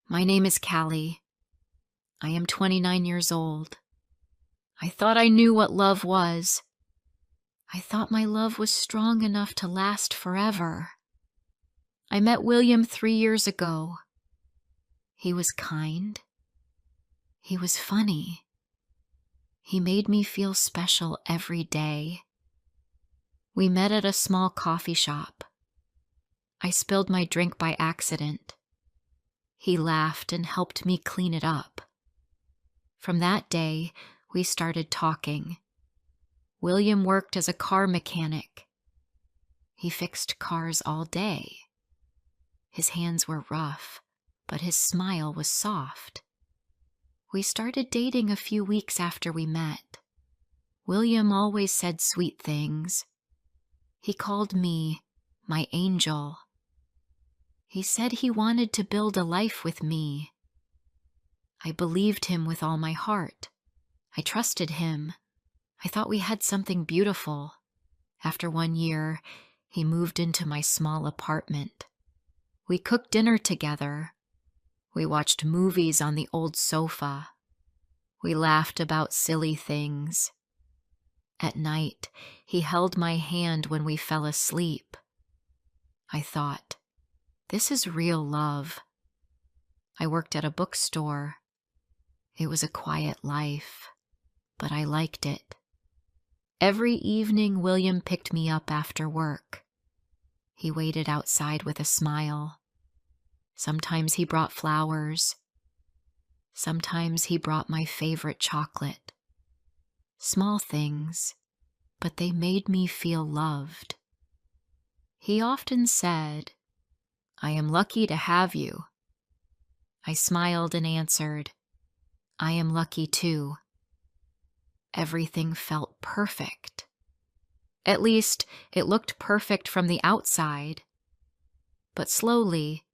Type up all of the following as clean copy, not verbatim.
My name is Callie. I am 29 years old. I thought I knew what love was. I thought my love was strong enough to last forever. I met William 3 years ago. He was kind. He was funny. He made me feel special every day. We met at a small coffee shop. I spilled my drink by accident. He laughed and helped me clean it up. From that day, we started talking. William worked as a car mechanic. He fixed cars all day. His hands were rough, but his smile was soft. We started dating a few weeks after we met. William always said sweet things. He called me my angel. He said he wanted to build a life with me. I believed him with all my heart. I trusted him. I thought we had something beautiful. After 1 year, he moved into my small apartment. We cooked dinner together. We watched movies on the old sofa. We laughed about silly things. At night, he held my hand when we fell asleep. I thought, this is real love. I worked at a bookstore. It was a quiet life, but I liked it. Every evening, William picked me up after work. He waited outside with a smile. Sometimes he brought flowers. Sometimes he brought my favorite chocolate. Small things, but they made me feel loved. He often said, "I am lucky to have you." I smiled and answered, "I am lucky too." Everything felt perfect. At least, it looked perfect from the outside. But slowly,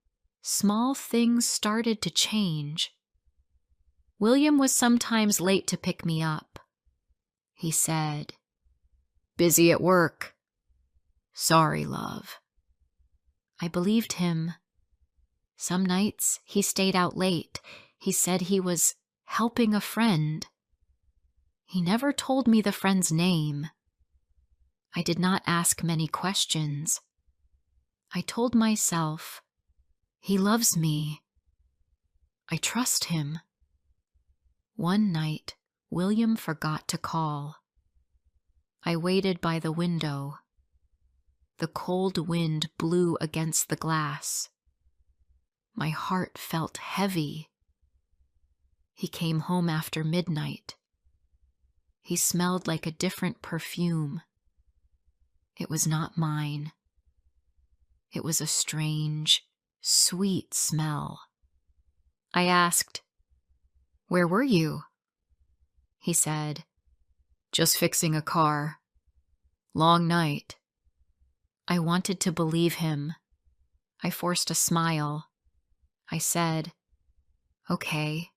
small things started to change. William was sometimes late to pick me up. He said, "Busy at work." "Sorry, love." I believed him. Some nights he stayed out late. He said he was helping a friend. He never told me the friend's name. I did not ask many questions. I told myself, he loves me. I trust him. One night, William forgot to call. I waited by the window. The cold wind blew against the glass. My heart felt heavy. He came home after midnight. He smelled like a different perfume. It was not mine. It was a strange, sweet smell. I asked, "Where were you?" He said, "Just fixing a car. Long night." I wanted to believe him. I forced a smile. I said, "Okay.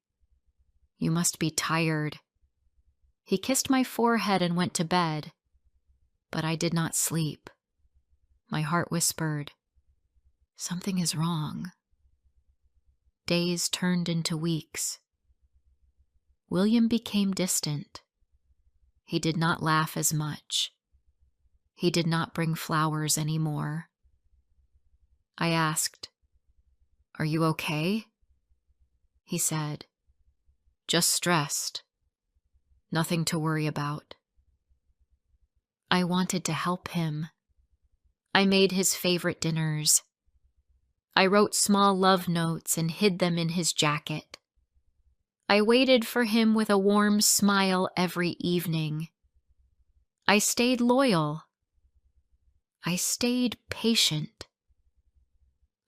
You must be tired." He kissed my forehead and went to bed. But I did not sleep. My heart whispered, something is wrong. Days turned into weeks. William became distant. He did not laugh as much. He did not bring flowers anymore. I asked, "Are you okay?" He said, "Just stressed. Nothing to worry about." I wanted to help him. I made his favorite dinners. I wrote small love notes and hid them in his jacket. I waited for him with a warm smile every evening. I stayed loyal. I stayed patient.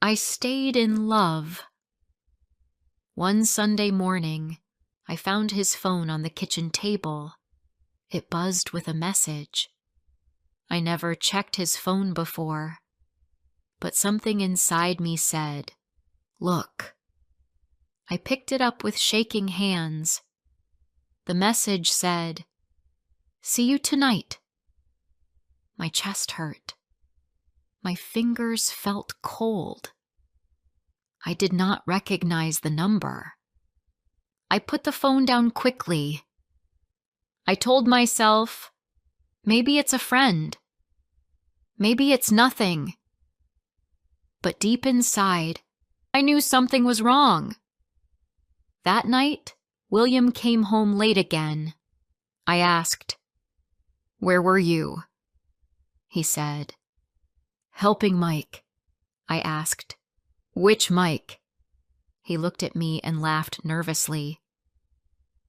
I stayed in love. One Sunday morning, I found his phone on the kitchen table. It buzzed with a message. I never checked his phone before, but something inside me said, "Look." I picked it up with shaking hands. The message said, "See you tonight." My chest hurt. My fingers felt cold. I did not recognize the number. I put the phone down quickly. I told myself, maybe it's a friend. Maybe it's nothing. But deep inside, I knew something was wrong. That night, William came home late again. I asked, "Where were you?" He said, "Helping Mike." I asked, "Which Mike?" He looked at me and laughed nervously.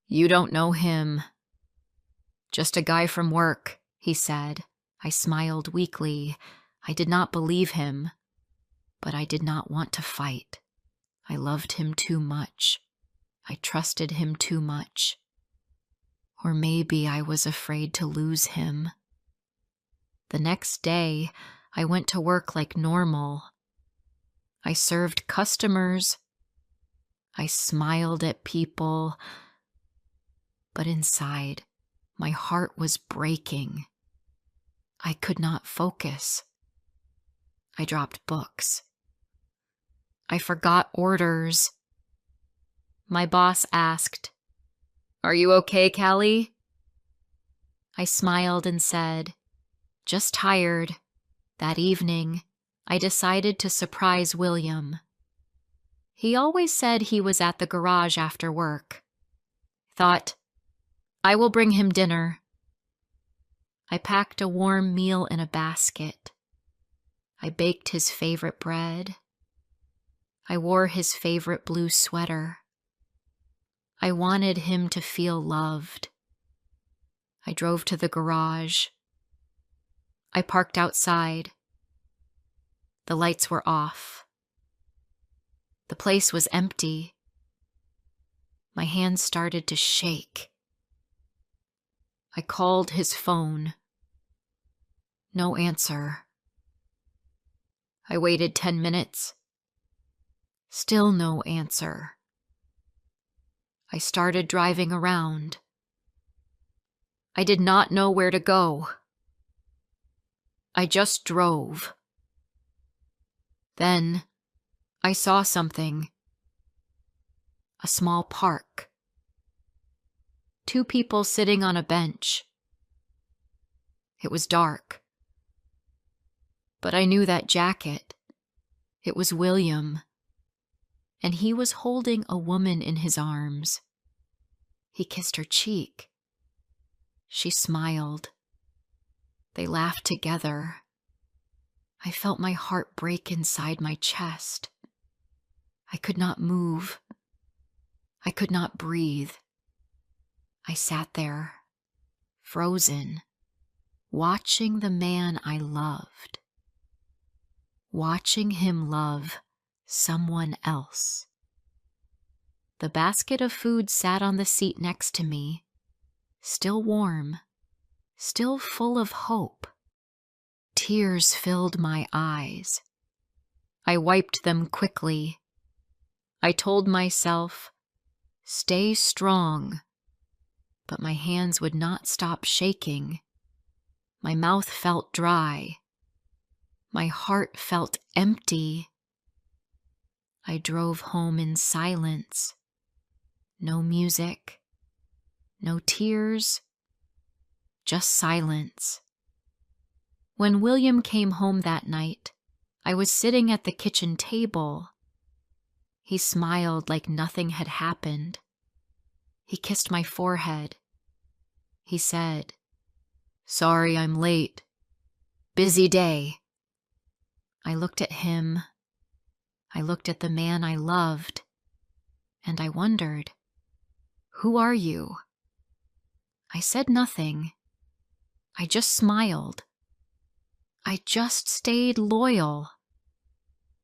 "You don't know him." "Just a guy from work," he said. I smiled weakly. I did not believe him, but I did not want to fight. I loved him too much. I trusted him too much. Or maybe I was afraid to lose him. The next day, I went to work like normal. I served customers. I smiled at people. But inside, my heart was breaking. I could not focus. I dropped books. I forgot orders. My boss asked, "Are you okay, Callie?" I smiled and said, "Just tired." That evening, I decided to surprise William. He always said he was at the garage after work. Thought, I will bring him dinner. I packed a warm meal in a basket. I baked his favorite bread. I wore his favorite blue sweater. I wanted him to feel loved. I drove to the garage. I parked outside. The lights were off. The place was empty. My hands started to shake. I called his phone. No answer. I waited 10 minutes. Still no answer. I started driving around. I did not know where to go. I just drove. Then I saw something. A small park. 2 people sitting on a bench. It was dark. But I knew that jacket. It was William. And he was holding a woman in his arms. He kissed her cheek. She smiled. They laughed together. I felt my heart break inside my chest. I could not move. I could not breathe. I sat there, frozen, watching the man I loved. Watching him love someone else. The basket of food sat on the seat next to me, still warm, still full of hope. Tears filled my eyes. I wiped them quickly. I told myself, "Stay strong." But my hands would not stop shaking. My mouth felt dry. My heart felt empty. I drove home in silence. No music, no tears, just silence. When William came home that night, I was sitting at the kitchen table. He smiled like nothing had happened. He kissed my forehead. He said, "Sorry I'm late. Busy day." I looked at him. I looked at the man I loved. And I wondered, "Who are you?" I said nothing. I just smiled. I just stayed loyal.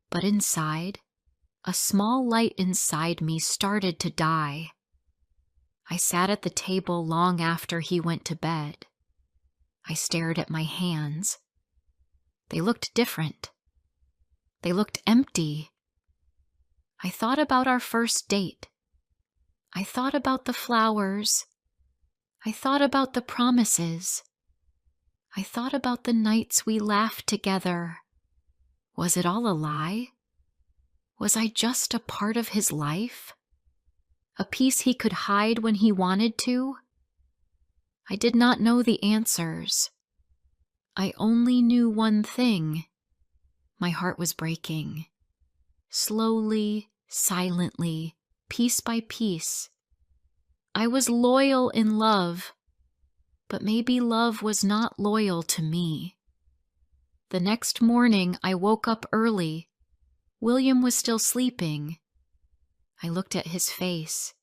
But inside, a small light inside me started to die. I sat at the table long after he went to bed. I stared at my hands. They looked different. They looked empty. I thought about our first date. I thought about the flowers. I thought about the promises. I thought about the nights we laughed together. Was it all a lie? Was I just a part of his life? A piece he could hide when he wanted to? I did not know the answers. I only knew one thing. My heart was breaking. Slowly, silently, piece by piece. I was loyal in love, but maybe love was not loyal to me. The next morning, I woke up early. William was still sleeping. I looked at his face.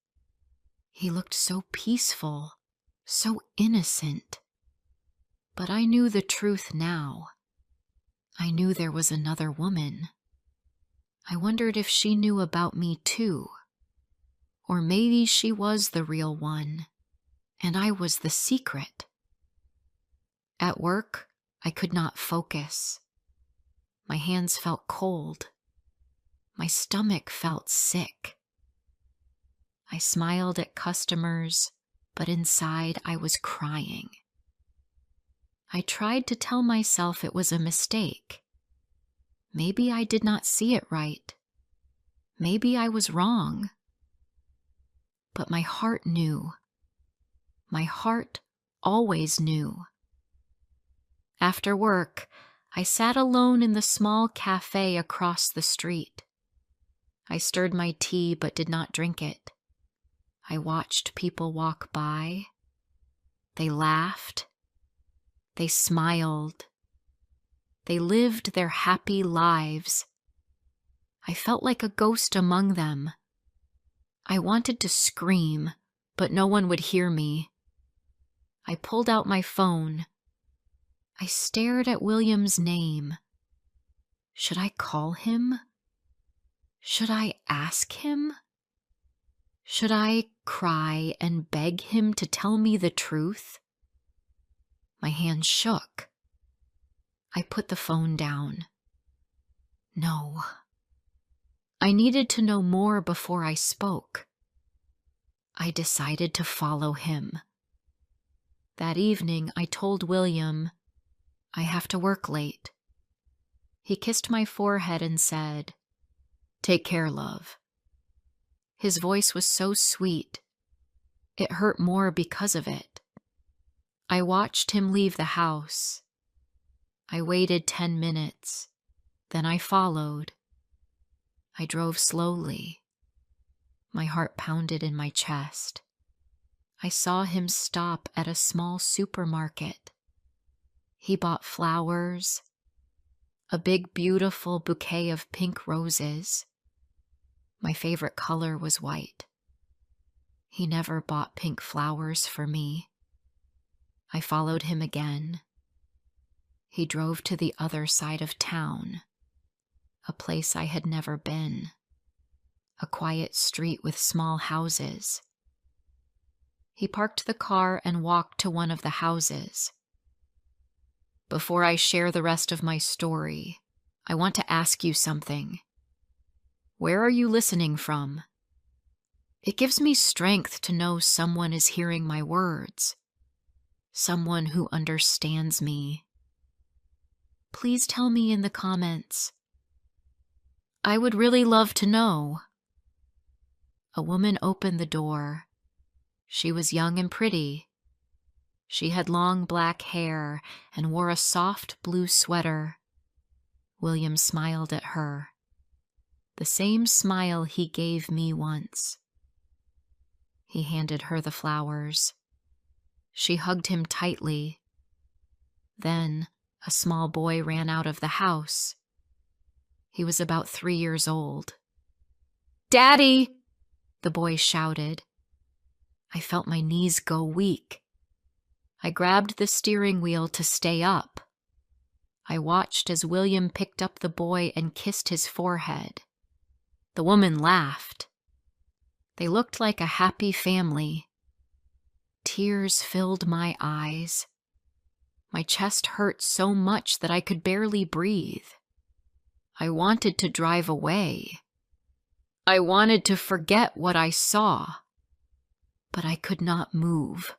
He looked so peaceful, so innocent. But I knew the truth now. I knew there was another woman. I wondered if she knew about me too. Or maybe she was the real one, and I was the secret. At work, I could not focus. My hands felt cold. My stomach felt sick. I smiled at customers, but inside I was crying. I tried to tell myself it was a mistake. Maybe I did not see it right. Maybe I was wrong. But my heart knew. My heart always knew. After work, I sat alone in the small cafe across the street. I stirred my tea but did not drink it. I watched people walk by. They laughed. They smiled. They lived their happy lives. I felt like a ghost among them. I wanted to scream, but no one would hear me. I pulled out my phone. I stared at William's name. Should I call him? Should I ask him? Should I cry and beg him to tell me the truth? My hands shook. I put the phone down. No. I needed to know more before I spoke. I decided to follow him. That evening, I told William, I have to work late. He kissed my forehead and said, "Take care, love." His voice was so sweet. It hurt more because of it. I watched him leave the house. I waited 10 minutes. Then I followed. I drove slowly. My heart pounded in my chest. I saw him stop at a small supermarket. He bought flowers, a big, beautiful bouquet of pink roses. My favorite color was white. He never bought pink flowers for me. I followed him again. He drove to the other side of town, a place I had never been, a quiet street with small houses. He parked the car and walked to one of the houses. Before I share the rest of my story, I want to ask you something. Where are you listening from? It gives me strength to know someone is hearing my words, someone who understands me. Please tell me in the comments. I would really love to know. A woman opened the door. She was young and pretty. She had long black hair and wore a soft blue sweater. William smiled at her. The same smile he gave me once. He handed her the flowers. She hugged him tightly. Then a small boy ran out of the house. He was about 3 years old. "Daddy!" the boy shouted. I felt my knees go weak. I grabbed the steering wheel to stay up. I watched as William picked up the boy and kissed his forehead. The woman laughed. They looked like a happy family. Tears filled my eyes. My chest hurt so much that I could barely breathe. I wanted to drive away. I wanted to forget what I saw, but I could not move.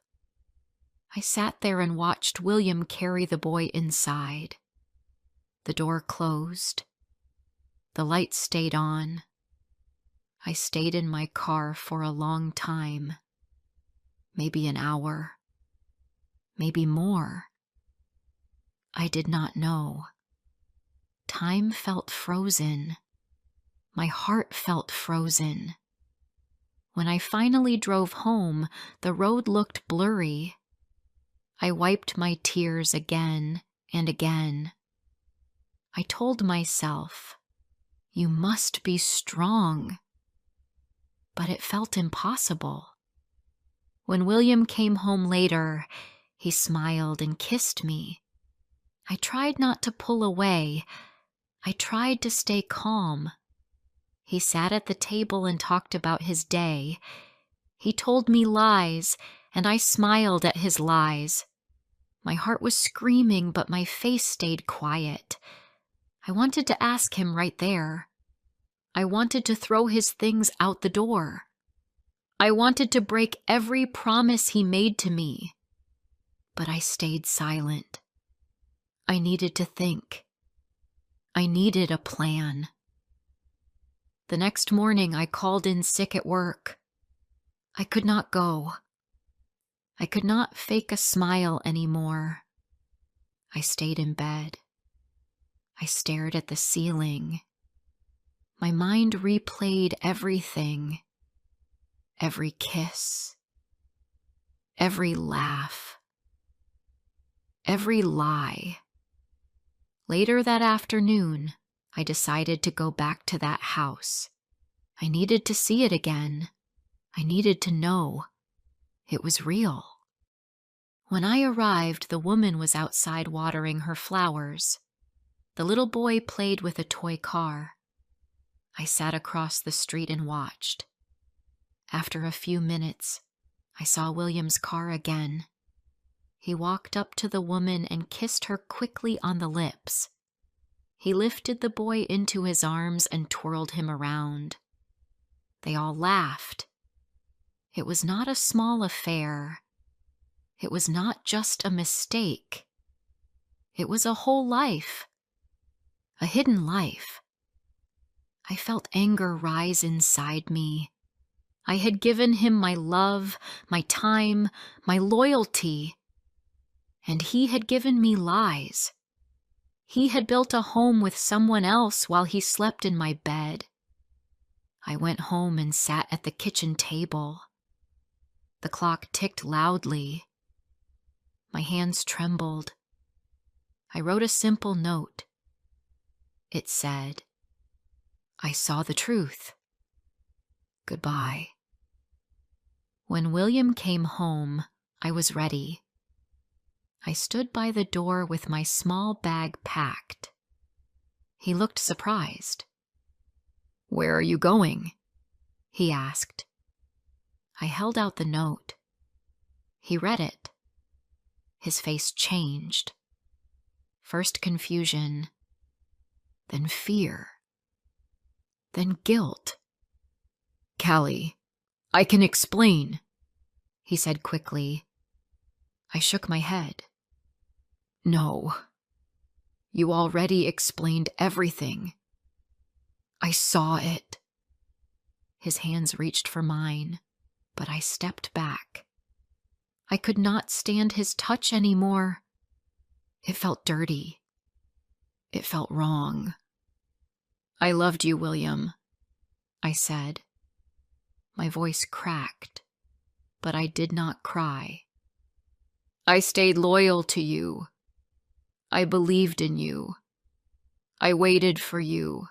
I sat there and watched William carry the boy inside. The door closed. The lights stayed on. I stayed in my car for a long time, maybe an hour, maybe more. I did not know. Time felt frozen. My heart felt frozen. When I finally drove home, the road looked blurry. I wiped my tears again and again. I told myself, "You must be strong." But it felt impossible. When William came home later, he smiled and kissed me. I tried not to pull away. I tried to stay calm. He sat at the table and talked about his day. He told me lies, and I smiled at his lies. My heart was screaming, but my face stayed quiet. I wanted to ask him right there. I wanted to throw his things out the door. I wanted to break every promise he made to me. But I stayed silent. I needed to think. I needed a plan. The next morning, I called in sick at work. I could not go. I could not fake a smile anymore. I stayed in bed. I stared at the ceiling. My mind replayed everything. Every kiss. Every laugh. Every lie. Later that afternoon, I decided to go back to that house. I needed to see it again. I needed to know it was real. When I arrived, the woman was outside watering her flowers. The little boy played with a toy car. I sat across the street and watched. After a few minutes, I saw William's car again. He walked up to the woman and kissed her quickly on the lips. He lifted the boy into his arms and twirled him around. They all laughed. It was not a small affair. It was not just a mistake. It was a whole life. A hidden life. I felt anger rise inside me. I had given him my love, my time, my loyalty. And he had given me lies. He had built a home with someone else while he slept in my bed. I went home and sat at the kitchen table. The clock ticked loudly. My hands trembled. I wrote a simple note. It said, "I saw the truth. Goodbye." When William came home, I was ready. I stood by the door with my small bag packed. He looked surprised. "Where are you going?" he asked. I held out the note. He read it. His face changed. First confusion, then fear, then guilt. "Callie, I can explain," he said quickly. I shook my head. "No. You already explained everything. I saw it." His hands reached for mine, but I stepped back. I could not stand his touch anymore. It felt dirty. It felt wrong. "I loved you, William," I said. My voice cracked, but I did not cry. "I stayed loyal to you. I believed in you. I waited for you.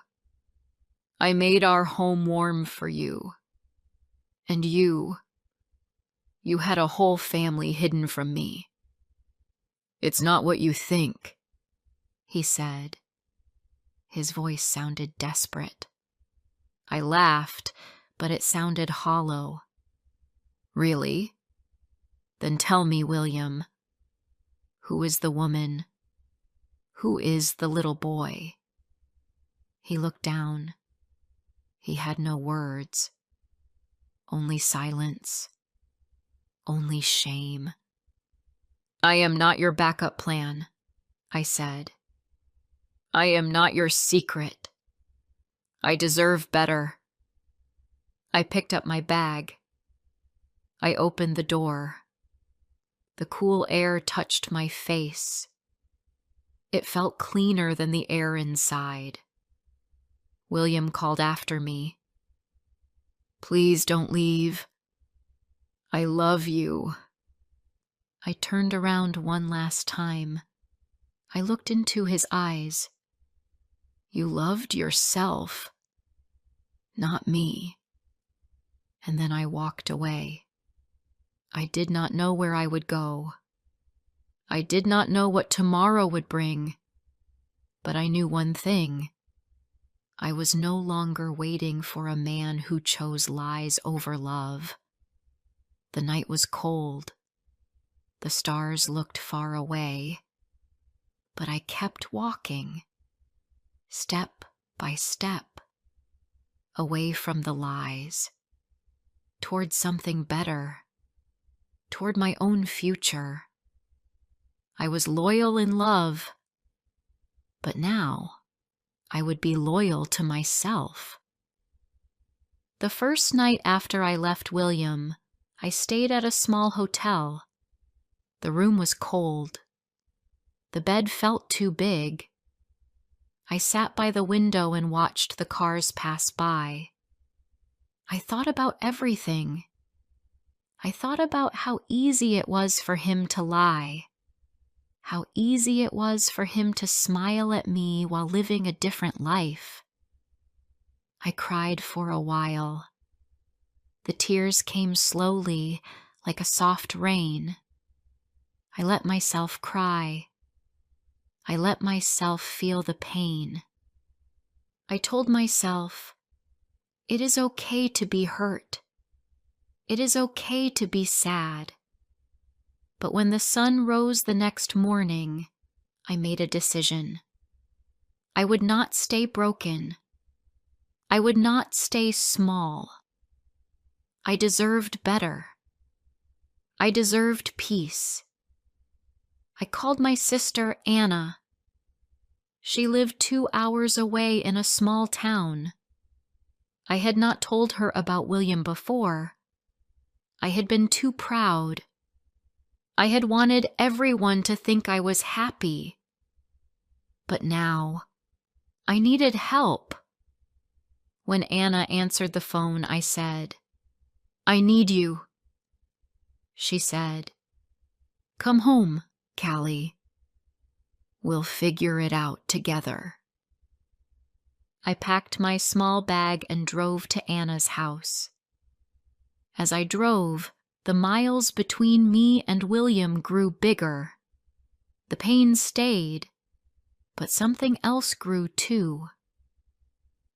I made our home warm for you. And you had a whole family hidden from me. It's not what you think," he said. His voice sounded desperate. I laughed, but it sounded hollow. "Really? Then tell me, William, who is the woman? Who is the little boy?" He looked down. He had no words. Only silence. Only shame. "I am not your backup plan," I said. "I am not your secret. I deserve better. I picked up my bag. I opened the door. The cool air touched my face. It felt cleaner than the air inside. William called after me. "Please don't leave. I love you." I turned around one last time. I looked into his eyes. "You loved yourself, not me." And then I walked away. I did not know where I would go. I did not know what tomorrow would bring. But I knew one thing. I was no longer waiting for a man who chose lies over love. The night was cold. The stars looked far away. But I kept walking, step by step, away from the lies, toward something better, toward my own future. I was loyal in love, but now I would be loyal to myself. The first night after I left William, I stayed at a small hotel. The room was cold. The bed felt too big. I sat by the window and watched the cars pass by. I thought about everything. I thought about how easy it was for him to lie, how easy it was for him to smile at me while living a different life. I cried for a while. The tears came slowly, like a soft rain. I let myself cry. I let myself feel the pain. I told myself, it is okay to be hurt. It is okay to be sad. But when the sun rose the next morning, I made a decision. I would not stay broken. I would not stay small. I deserved better. I deserved peace. I called my sister Anna. She lived 2 hours away in a small town. I had not told her about William before. I had been too proud. I had wanted everyone to think I was happy. But now, I needed help. When Anna answered the phone, I said, "I need you." She said, "Come home, Callie. We'll figure it out together." I packed my small bag and drove to Anna's house. As I drove, the miles between me and William grew bigger. The pain stayed, but something else grew too.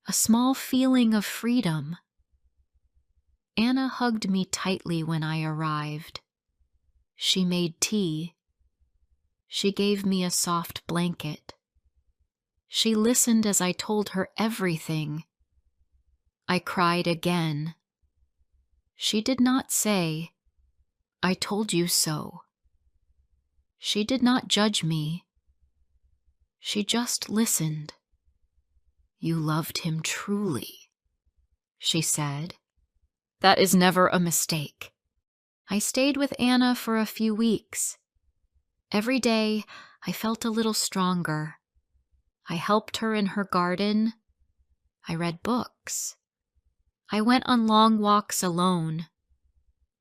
A small feeling of freedom. Anna hugged me tightly when I arrived. She made tea. She gave me a soft blanket. She listened as I told her everything. I cried again. She did not say, "I told you so." She did not judge me. She just listened. "You loved him truly," she said. "That is never a mistake." I stayed with Anna for a few weeks. Every day, I felt a little stronger. I helped her in her garden. I read books. I went on long walks alone.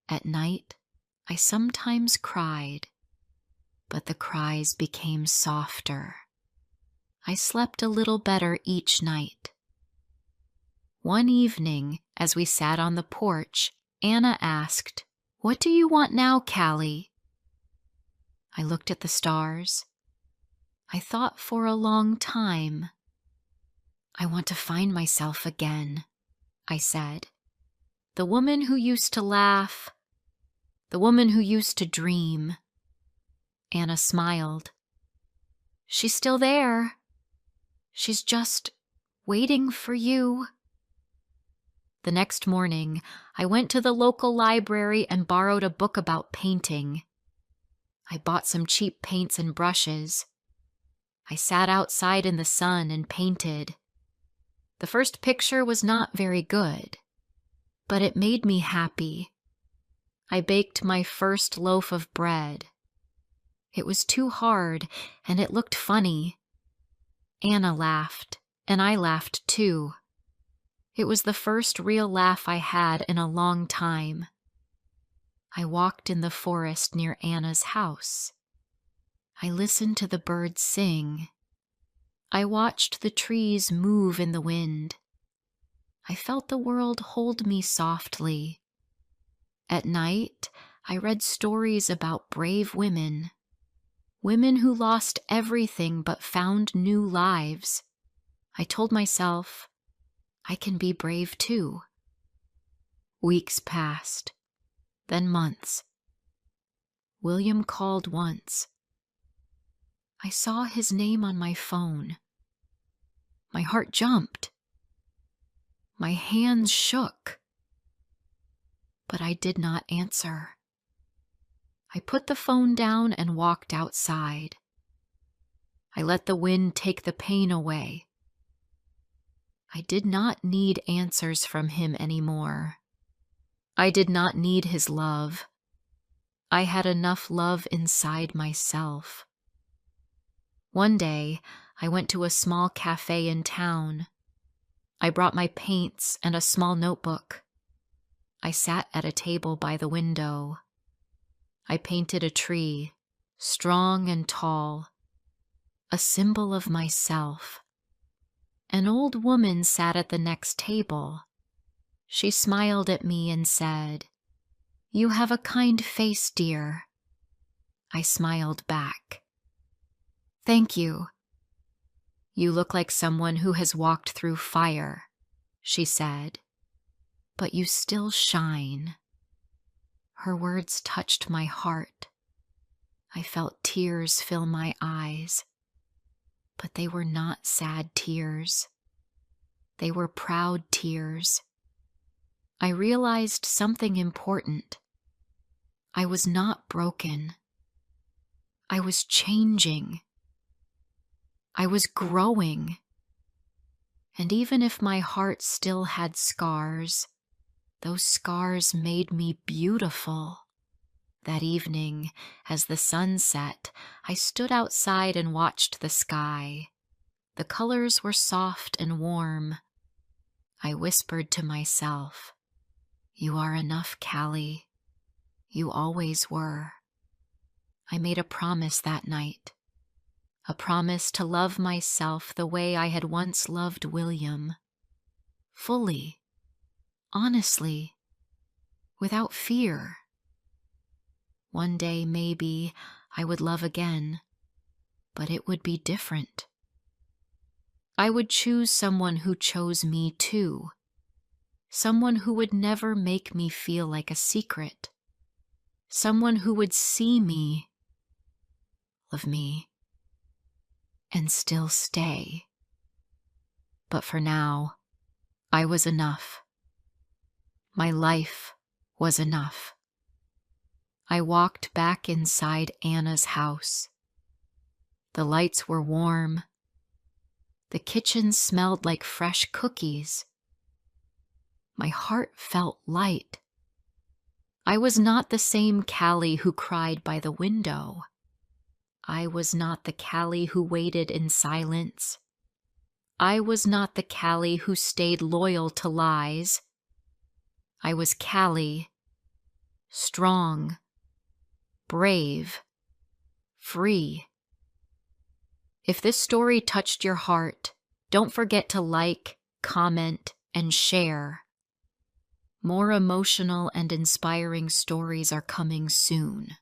At night, I sometimes cried, but the cries became softer. I slept a little better each night. One evening, as we sat on the porch, Anna asked, "What do you want now, Callie?" I looked at the stars. I thought for a long time. "I want to find myself again," I said. "The woman who used to laugh, the woman who used to dream." Anna smiled. "She's still there. She's just waiting for you." The next morning, I went to the local library and borrowed a book about painting. I bought some cheap paints and brushes. I sat outside in the sun and painted. The first picture was not very good. but it made me happy. I baked my first loaf of bread. It was too hard, and it looked funny. Anna laughed, and I laughed too. It was the first real laugh I had in a long time. I walked in the forest near Anna's house. I listened to the birds sing. I watched the trees move in the wind. I felt the world hold me softly. At night, I read stories about brave women, women who lost everything but found new lives. I told myself, I can be brave too. Weeks passed, then months. William called once. I saw his name on my phone. My heart jumped. My hands shook. But I did not answer. I put the phone down and walked outside. I let the wind take the pain away. I did not need answers from him anymore. I did not need his love. I had enough love inside myself. One day, I went to a small cafe in town. I brought my paints and a small notebook. I sat at a table by the window. I painted a tree, strong and tall, a symbol of myself. An old woman sat at the next table. She smiled at me and said, "You have a kind face, dear." I smiled back. "Thank you. You look like someone who has walked through fire," she said, "but you still shine." Her words touched my heart. I felt tears fill my eyes, but they were not sad tears. They were proud tears. I realized something important. I was not broken. I was changing. I was growing. And even if my heart still had scars, those scars made me beautiful. That evening, as the sun set, I stood outside and watched the sky. The colors were soft and warm. I whispered to myself, "You are enough, Callie. You always were." I made a promise that night. A promise to love myself the way I had once loved William. Fully, honestly, without fear. One day, maybe, I would love again, but it would be different. I would choose someone who chose me too. Someone who would never make me feel like a secret. Someone who would see me, love me, and still stay. But for now, I was enough. My life was enough. I walked back inside Anna's house. The lights were warm. The kitchen smelled like fresh cookies. My heart felt light. I was not the same Callie who cried by the window. I was not the Callie who waited in silence. I was not the Callie who stayed loyal to lies. I was Callie, strong, brave, free. If this story touched your heart, don't forget to like, comment, and share. More emotional and inspiring stories are coming soon.